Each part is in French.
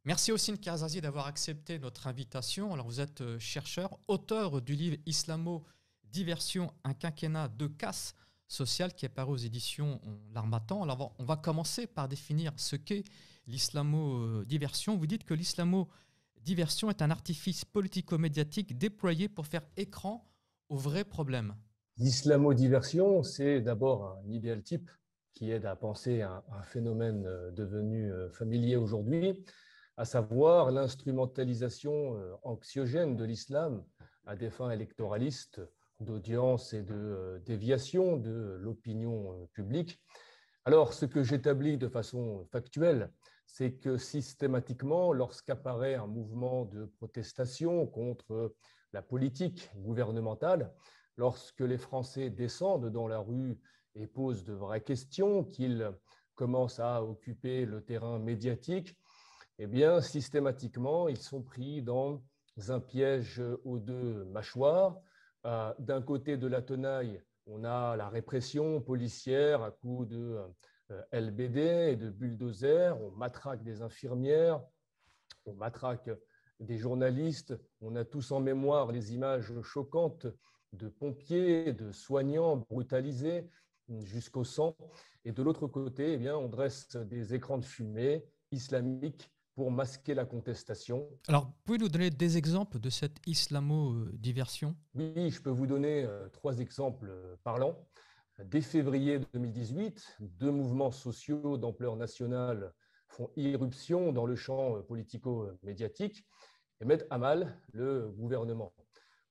Merci Hossein Karazazi d'avoir accepté notre invitation. Alors vous êtes chercheur, auteur du livre Islamo-Diversion, un quinquennat de casse sociale qui est paru aux éditions L'Harmattan. Alors on va commencer par définir ce qu'est l'islamo-diversion. Vous dites que l'islamo-diversion est un artifice politico-médiatique déployé pour faire écran aux vrais problèmes. L'islamo-diversion, c'est d'abord un idéal type qui aide à penser un phénomène devenu familier aujourd'hui, à savoir l'instrumentalisation anxiogène de l'islam à des fins électoralistes, d'audience et de déviation de l'opinion publique. Alors, ce que j'établis de façon factuelle, c'est que systématiquement, lorsqu'apparaît un mouvement de protestation contre la politique gouvernementale, lorsque les Français descendent dans la rue et posent de vraies questions, qu'ils commencent à occuper le terrain médiatique, eh bien, systématiquement, ils sont pris dans un piège aux deux mâchoires. D'un côté de la tenaille, on a la répression policière à coups de LBD et de bulldozers, on matraque des infirmières, on matraque des journalistes, on a tous en mémoire les images choquantes de pompiers, de soignants brutalisés jusqu'au sang. Et de l'autre côté, eh bien, on dresse des écrans de fumée islamiques pour masquer la contestation. Alors, pouvez-vous nous donner des exemples de cette islamo-diversion ? Oui, je peux vous donner trois exemples parlants. Dès février 2018, deux mouvements sociaux d'ampleur nationale font irruption dans le champ politico-médiatique et mettent à mal le gouvernement.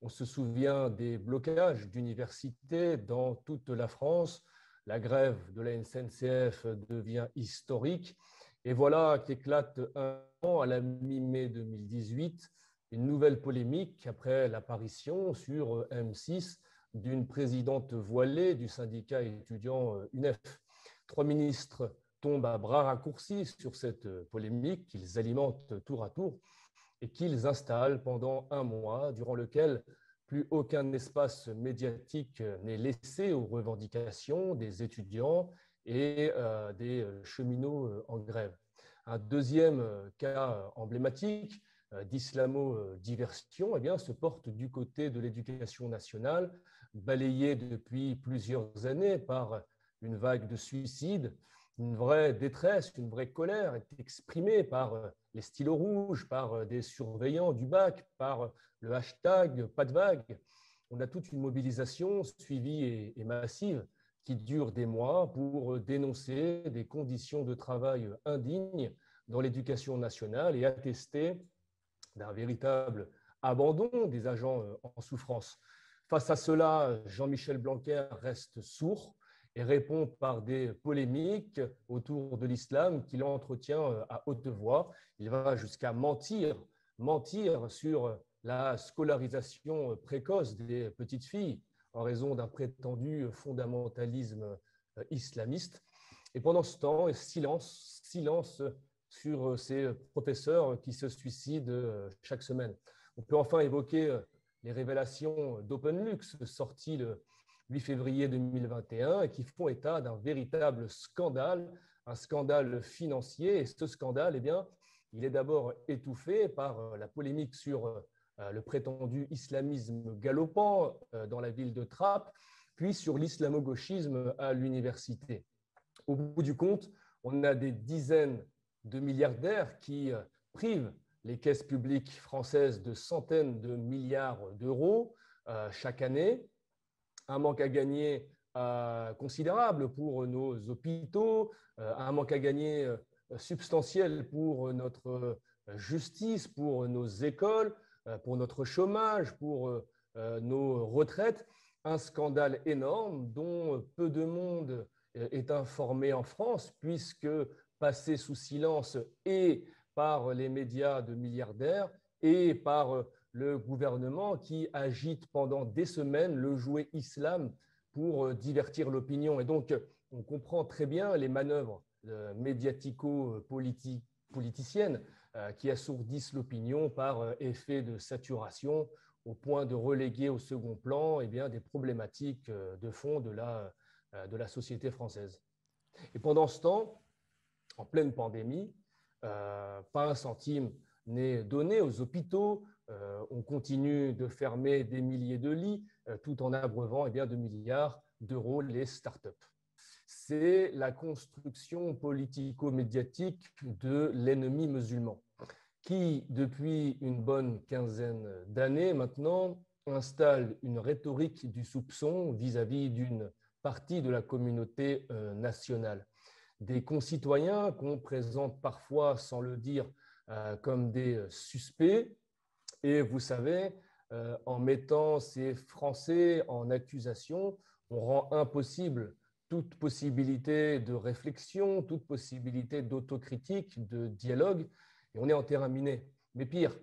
On se souvient des blocages d'universités dans toute la France. La grève de la SNCF devient historique. Et voilà qu'éclate un an, à la mi-mai 2018, une nouvelle polémique après l'apparition sur M6 d'une présidente voilée du syndicat étudiant UNEF. Trois ministres tombent à bras raccourcis sur cette polémique qu'ils alimentent tour à tour et qu'ils installent pendant un mois, durant lequel plus aucun espace médiatique n'est laissé aux revendications des étudiants et des cheminots en grève. Un deuxième cas emblématique d'islamo-diversion se porte du côté de l'éducation nationale, balayée depuis plusieurs années par une vague de suicides. Une vraie détresse, une vraie colère est exprimée par les stylos rouges, par des surveillants du bac, par le hashtag pas de vague. On a toute une mobilisation suivie et massive qui dure des mois pour dénoncer des conditions de travail indignes dans l'éducation nationale et attester d'un véritable abandon des agents en souffrance. Face à cela, Jean-Michel Blanquer reste sourd et répond par des polémiques autour de l'islam qu'il entretient à haute voix. Il va jusqu'à mentir sur la scolarisation précoce des petites filles en raison d'un prétendu fondamentalisme islamiste. Et pendant ce temps, silence sur ces professeurs qui se suicident chaque semaine. On peut enfin évoquer les révélations d'OpenLux sorties le 8 février 2021 et qui font état d'un véritable scandale, un scandale financier. Et ce scandale, il est d'abord étouffé par la polémique sur le prétendu islamisme galopant dans la ville de Trappes, puis sur l'islamo-gauchisme à l'université. Au bout du compte, on a des dizaines de milliardaires qui privent les caisses publiques françaises de centaines de milliards d'euros chaque année, un manque à gagner considérable pour nos hôpitaux, un manque à gagner substantiel pour notre justice, pour nos écoles, pour notre chômage, pour nos retraites, un scandale énorme dont peu de monde est informé en France, puisque passé sous silence et par les médias de milliardaires et par le gouvernement qui agite pendant des semaines le jouet islam pour divertir l'opinion. Et donc, on comprend très bien les manœuvres médiatico-politiciennes qui assourdissent l'opinion par effet de saturation au point de reléguer au second plan des problématiques de fond de la société française. Et pendant ce temps, en pleine pandémie, pas un centime n'est donné aux hôpitaux. On continue de fermer des milliers de lits tout en abreuvant de milliards d'euros les startups. C'est la construction politico-médiatique de l'ennemi musulman qui, depuis une bonne quinzaine d'années maintenant, installe une rhétorique du soupçon vis-à-vis d'une partie de la communauté nationale. Des concitoyens qu'on présente parfois, sans le dire, comme des suspects. Et vous savez, en mettant ces Français en accusation, on rend impossible toute possibilité de réflexion, toute possibilité d'autocritique, de dialogue, et on est en terrain miné. Mais pire,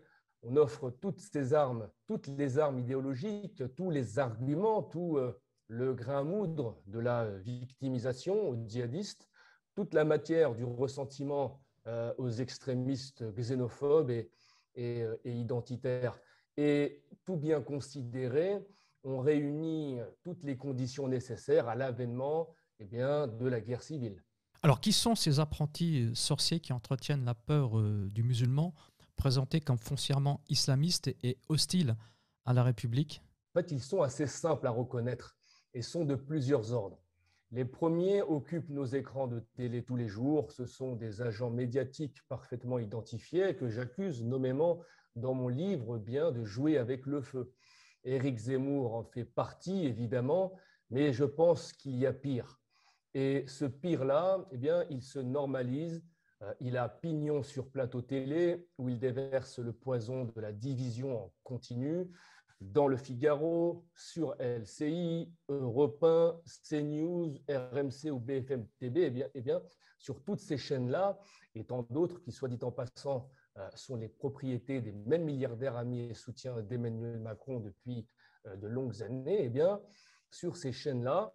on offre toutes ces armes, toutes les armes idéologiques, tous les arguments, tout le grain à moudre de la victimisation aux djihadistes, toute la matière du ressentiment aux extrémistes xénophobes et identitaires. Et tout bien considéré, on réunit toutes les conditions nécessaires à l'avènement de la guerre civile. Alors, qui sont ces apprentis sorciers qui entretiennent la peur du musulman, présentés comme foncièrement islamistes et hostiles à la République? En fait, ils sont assez simples à reconnaître et sont de plusieurs ordres. Les premiers occupent nos écrans de télé tous les jours. Ce sont des agents médiatiques parfaitement identifiés que j'accuse nommément dans mon livre de jouer avec le feu. Éric Zemmour en fait partie, évidemment, mais je pense qu'il y a pire. Et ce pire-là, il se normalise. Il a pignon sur plateau télé où il déverse le poison de la division en continu. Dans le Figaro, sur LCI, Europe 1, CNews, RMC ou BFM TV, sur toutes ces chaînes-là, et tant d'autres qui, soit dit en passant, sont les propriétés des mêmes milliardaires amis et soutiens d'Emmanuel Macron depuis de longues années, sur ces chaînes-là,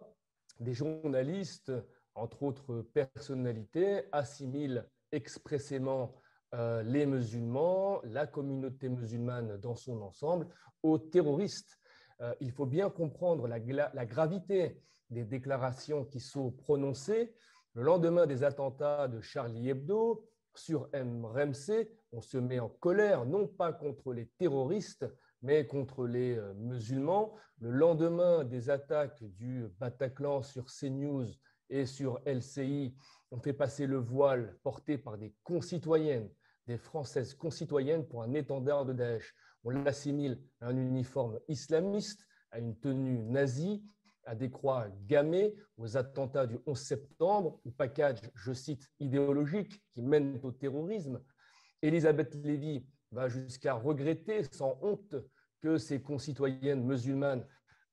des journalistes, entre autres personnalités, assimilent expressément les musulmans, la communauté musulmane dans son ensemble, aux terroristes. Il faut bien comprendre la gravité des déclarations qui sont prononcées. Le lendemain des attentats de Charlie Hebdo, sur RMC, on se met en colère, non pas contre les terroristes, mais contre les musulmans. Le lendemain des attaques du Bataclan sur CNews et sur LCI, on fait passer le voile porté par des concitoyennes, des Françaises concitoyennes pour un étendard de Daesh. On l'assimile à un uniforme islamiste, à une tenue nazie, à des croix gammées, aux attentats du 11 septembre, au package, je cite, idéologique qui mène au terrorisme. Elisabeth Lévy va jusqu'à regretter sans honte que ses concitoyennes musulmanes,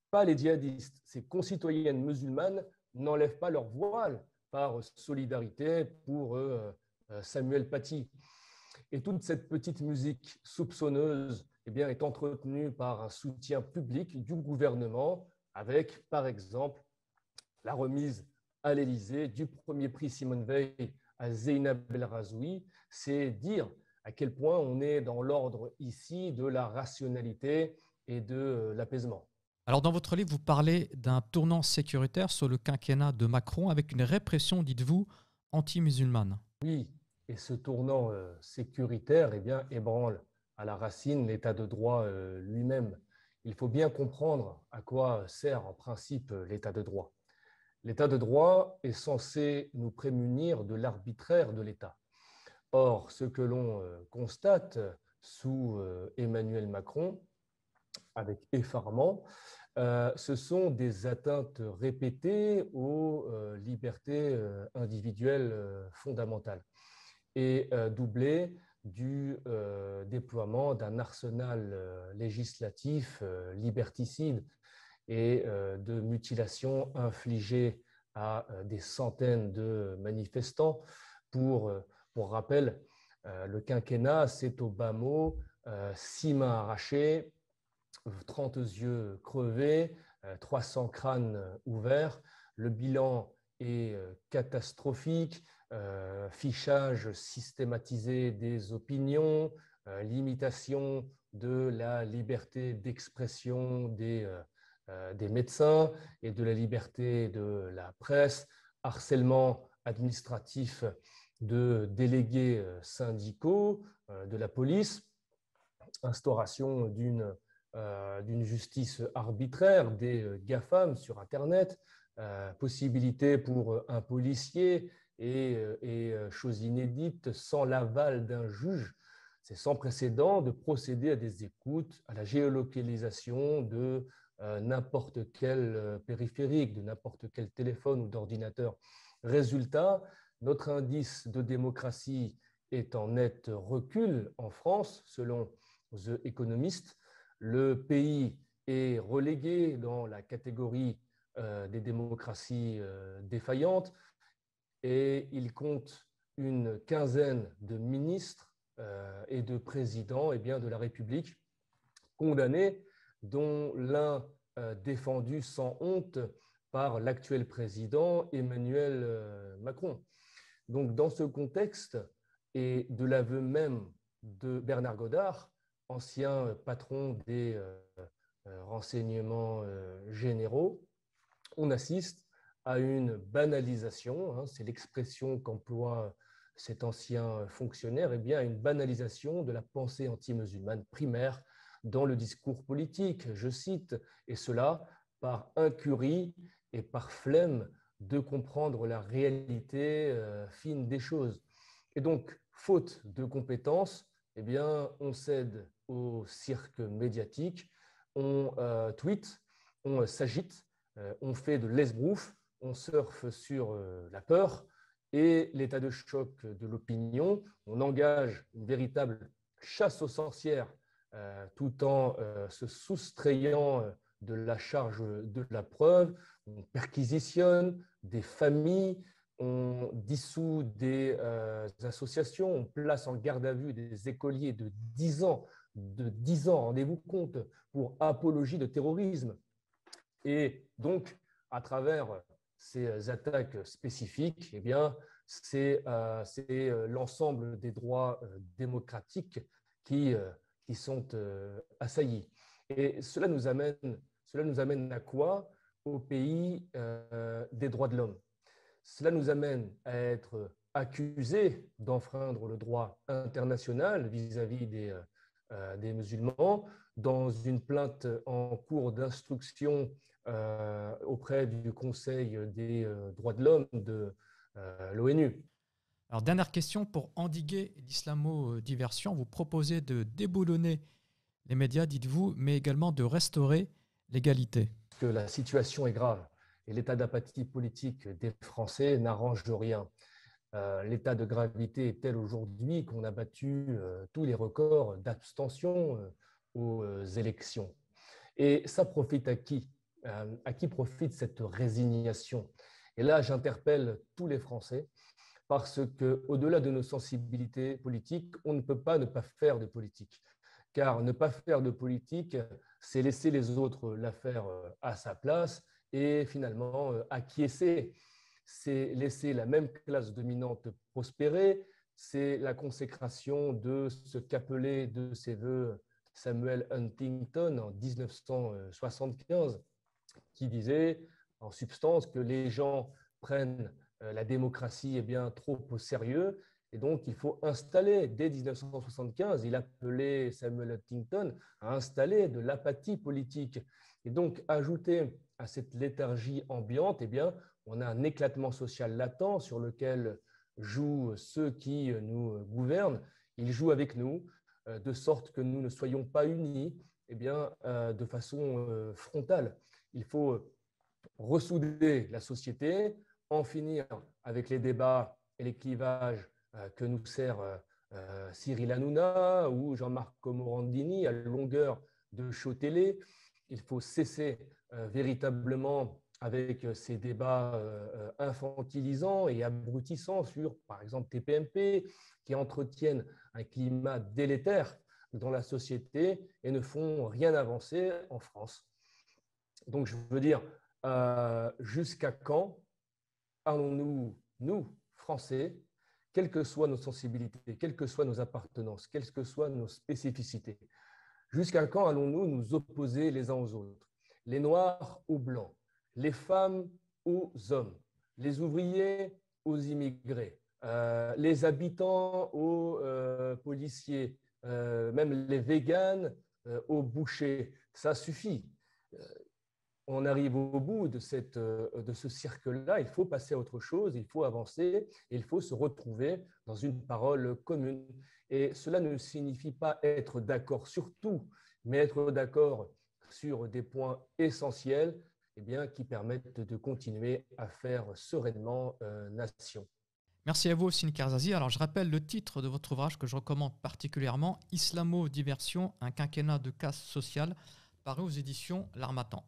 pas les djihadistes, ses concitoyennes musulmanes n'enlèvent pas leur voile par solidarité pour Samuel Paty. Et toute cette petite musique soupçonneuse est entretenue par un soutien public du gouvernement avec, par exemple, la remise à l'Élysée du premier prix Simone Veil à Zeynab El Razoui. C'est dire à quel point on est dans l'ordre ici de la rationalité et de l'apaisement. Alors, dans votre livre, vous parlez d'un tournant sécuritaire sur le quinquennat de Macron avec une répression, dites-vous, anti-musulmane. Oui, et ce tournant sécuritaire ébranle à la racine l'état de droit lui-même. Il faut bien comprendre à quoi sert en principe l'état de droit. L'état de droit est censé nous prémunir de l'arbitraire de l'État. Or, ce que l'on constate sous Emmanuel Macron, avec effarement, ce sont des atteintes répétées aux libertés individuelles fondamentales et doublées du déploiement d'un arsenal législatif liberticide et de mutilations infligées à des centaines de manifestants. Pour rappel, le quinquennat, c'est au bas mot 6 mains arrachées, 30 yeux crevés, 300 crânes ouverts. Le bilan est catastrophique, fichage systématisé des opinions, limitation de la liberté d'expression des médecins et de la liberté de la presse, harcèlement administratif de délégués syndicaux de la police, instauration d'une justice arbitraire des GAFAM sur Internet, possibilité pour un policier et chose inédite, sans l'aval d'un juge, c'est sans précédent de procéder à des écoutes, à la géolocalisation de n'importe quel périphérique, de n'importe quel téléphone ou d'ordinateur. Résultat, notre indice de démocratie est en net recul en France, selon The Economist. Le pays est relégué dans la catégorie des démocraties défaillantes et il compte une quinzaine de ministres et de présidents de la République condamnés, dont l'un défendu sans honte par l'actuel président Emmanuel Macron. Donc, dans ce contexte, et de l'aveu même de Bernard Godard, ancien patron des renseignements généraux, on assiste à une banalisation, c'est l'expression qu'emploie cet ancien fonctionnaire, à une banalisation de la pensée anti-musulmane primaire dans le discours politique, je cite, et cela par incurie et par flemme de comprendre la réalité fine des choses. Et donc, faute de compétences, on cède au cirque médiatique, on tweet, on s'agite, on fait de l'esbrouf, on surfe sur la peur et l'état de choc de l'opinion. On engage une véritable chasse aux sorcières tout en se soustrayant de la charge de la preuve. On perquisitionne des familles, on dissout des associations, on place en garde à vue des écoliers de 10 ans, rendez-vous compte, pour apologie de terrorisme. Et donc, à travers ces attaques spécifiques, c'est l'ensemble des droits démocratiques qui sont assaillis. Et cela nous amène à quoi? Au pays des droits de l'homme. Cela nous amène à être accusés d'enfreindre le droit international vis-à-vis des musulmans, dans une plainte en cours d'instruction auprès du Conseil des droits de l'homme de l'ONU. Alors, dernière question, pour endiguer l'islamo-diversion, vous proposez de déboulonner les médias, dites-vous, mais également de restaurer l'égalité. Que la situation est grave et l'état d'apathie politique des Français n'arrange rien. L'état de gravité est tel aujourd'hui qu'on a battu tous les records d'abstention aux élections. Et ça profite à qui? À qui profite cette résignation? Et là, j'interpelle tous les Français parce qu'au-delà de nos sensibilités politiques, on ne peut pas ne pas faire de politique. Car ne pas faire de politique, c'est laisser les autres la faire à sa place et finalement acquiescer. C'est laisser la même classe dominante prospérer, c'est la consécration de ce qu'appelait de ses voeux Samuel Huntington en 1975, qui disait en substance que les gens prennent la démocratie trop au sérieux. Et donc, il faut installer, dès 1975, il appelait Samuel Huntington à installer de l'apathie politique. Et donc, ajouter à cette léthargie ambiante, on a un éclatement social latent sur lequel jouent ceux qui nous gouvernent. Ils jouent avec nous, de sorte que nous ne soyons pas unis de façon frontale. Il faut ressouder la société, en finir avec les débats et les clivages que nous sert Cyril Hanouna ou Jean-Marc Morandini à longueur de show télé. Il faut cesser véritablement avec ces débats infantilisants et abrutissants sur, par exemple, TPMP, qui entretiennent un climat délétère dans la société et ne font rien avancer en France. Donc, je veux dire, jusqu'à quand allons-nous, nous, Français, quelles que soient nos sensibilités, quelles que soient nos appartenances, quelles que soient nos spécificités, jusqu'à quand allons-nous nous opposer les uns aux autres? Les Noirs aux Blancs, les femmes aux hommes, les ouvriers aux immigrés, les habitants aux policiers, même les véganes aux bouchers. Ça suffit. On arrive au bout de ce cercle-là, il faut passer à autre chose, il faut avancer, et il faut se retrouver dans une parole commune. Et cela ne signifie pas être d'accord sur tout, mais être d'accord sur des points essentiels qui permettent de continuer à faire sereinement nation. Merci à vous, Ossine Karzazi. Alors, je rappelle le titre de votre ouvrage que je recommande particulièrement, Islamo-diversion, un quinquennat de casse sociale, paru aux éditions L'Harmattan.